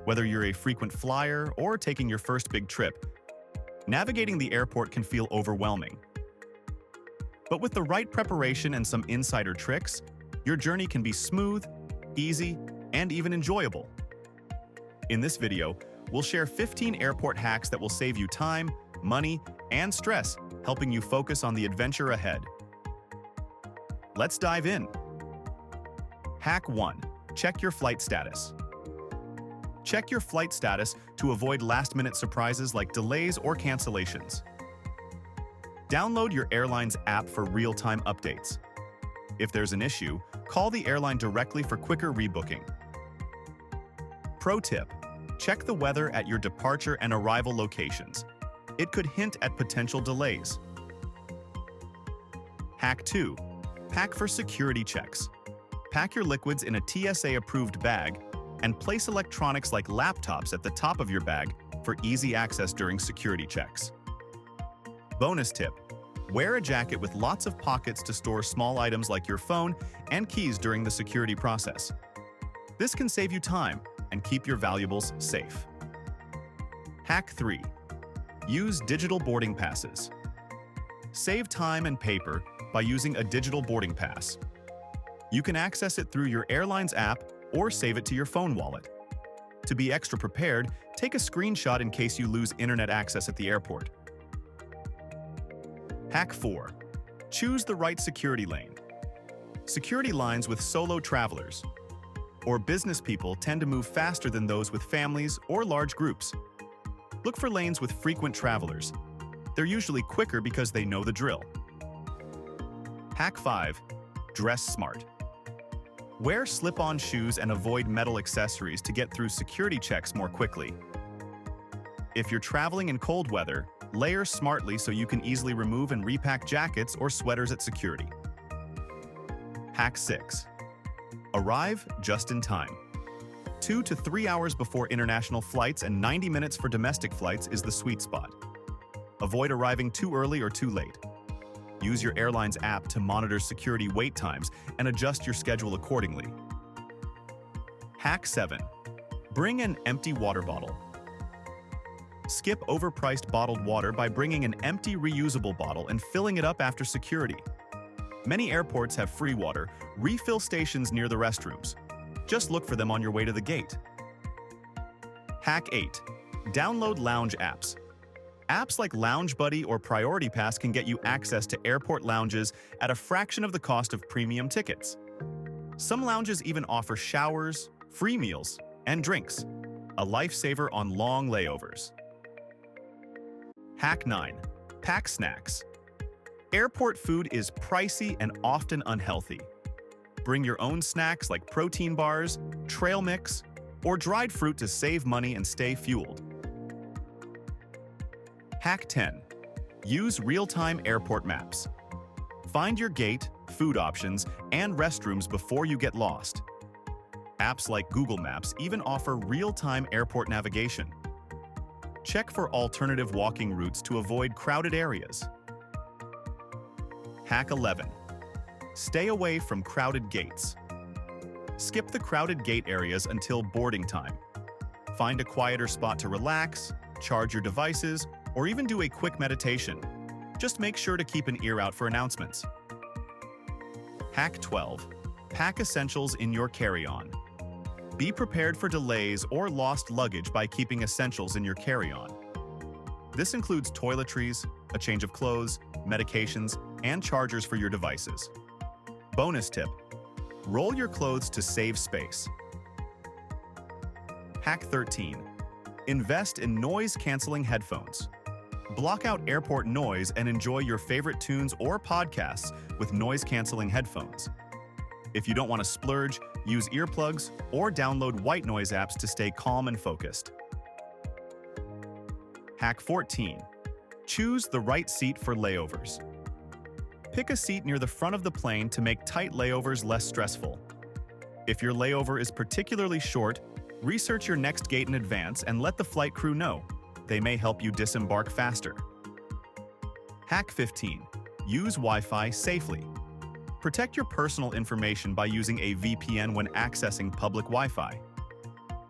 Whether you're a frequent flyer or taking your first big trip, navigating the airport can feel overwhelming. But with the right preparation and some insider tricks, your journey can be smooth, easy, and even enjoyable. In this video, we'll share 15 airport hacks that will save you time, money, and stress, helping you focus on the adventure ahead. Let's dive in. Hack 1. Check your flight status. Check your flight status to avoid last-minute surprises like delays or cancellations. Download your airline's app for real-time updates. If there's an issue, call the airline directly for quicker rebooking. Pro tip: check the weather at your departure and arrival locations. It could hint at potential delays. Hack 2. Pack for security checks. Pack your liquids in a TSA-approved bag and place electronics like laptops at the top of your bag for easy access during security checks. Bonus tip: wear a jacket with lots of pockets to store small items like your phone and keys during the security process. This can save you time and keep your valuables safe. Hack 3. Use digital boarding passes. Save time and paper by using a digital boarding pass. You can access it through your airline's app or save it to your phone wallet. To be extra prepared, take a screenshot in case you lose internet access at the airport. Hack 4. Choose the right security lane. Security lines with solo travelers or business people tend to move faster than those with families or large groups. Look for lanes with frequent travelers. They're usually quicker because they know the drill. Hack 5. Dress smart. Wear slip-on shoes and avoid metal accessories to get through security checks more quickly. If you're traveling in cold weather, layer smartly so you can easily remove and repack jackets or sweaters at security. Hack 6. Arrive just in time. 2 to 3 hours before international flights and 90 minutes for domestic flights is the sweet spot. Avoid arriving too early or too late. Use your airline's app to monitor security wait times and adjust your schedule accordingly. Hack 7. Bring an empty water bottle. Skip overpriced bottled water by bringing an empty reusable bottle and filling it up after security. Many airports have free water refill stations near the restrooms. Just look for them on your way to the gate. Hack 8. Download lounge apps. Apps like Lounge Buddy or Priority Pass can get you access to airport lounges at a fraction of the cost of premium tickets. Some lounges even offer showers, free meals, and drinks, a lifesaver on long layovers. Hack 9. Pack snacks. Airport food is pricey and often unhealthy. Bring your own snacks like protein bars, trail mix, or dried fruit to save money and stay fueled. Hack 10. Use real-time airport maps. Find your gate, food options, and restrooms before you get lost. Apps like Google Maps even offer real-time airport navigation. Check for alternative walking routes to avoid crowded areas. Hack 11. Stay away from crowded gates. Skip the crowded gate areas until boarding time. Find a quieter spot to relax, charge your devices, or even do a quick meditation. Just make sure to keep an ear out for announcements. Hack 12. Pack essentials in your carry-on. Be prepared for delays or lost luggage by keeping essentials in your carry-on. This includes toiletries, a change of clothes, medications, and chargers for your devices. Bonus tip: roll your clothes to save space. Hack 13. Invest in noise-canceling headphones. Block out airport noise and enjoy your favorite tunes or podcasts with noise-canceling headphones. If you don't want to splurge, use earplugs or download white noise apps to stay calm and focused. Hack 14. Choose the right seat for layovers. Pick a seat near the front of the plane to make tight layovers less stressful. If your layover is particularly short, research your next gate in advance and let the flight crew know. They may help you disembark faster. Hack 15. Use Wi-Fi safely. Protect your personal information by using a VPN when accessing public Wi-Fi.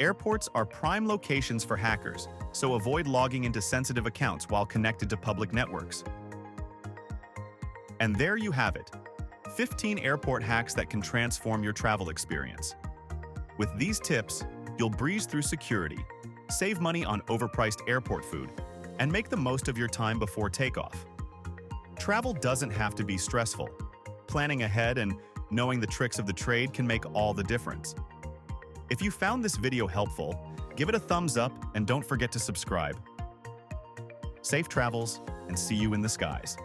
Airports are prime locations for hackers, so avoid logging into sensitive accounts while connected to public networks. And there you have it, 15 airport hacks that can transform your travel experience. With these tips, you'll breeze through security, save money on overpriced airport food, and make the most of your time before takeoff. Travel doesn't have to be stressful. Planning ahead and knowing the tricks of the trade can make all the difference. If you found this video helpful, give it a thumbs up and don't forget to subscribe. Safe travels, and see you in the skies.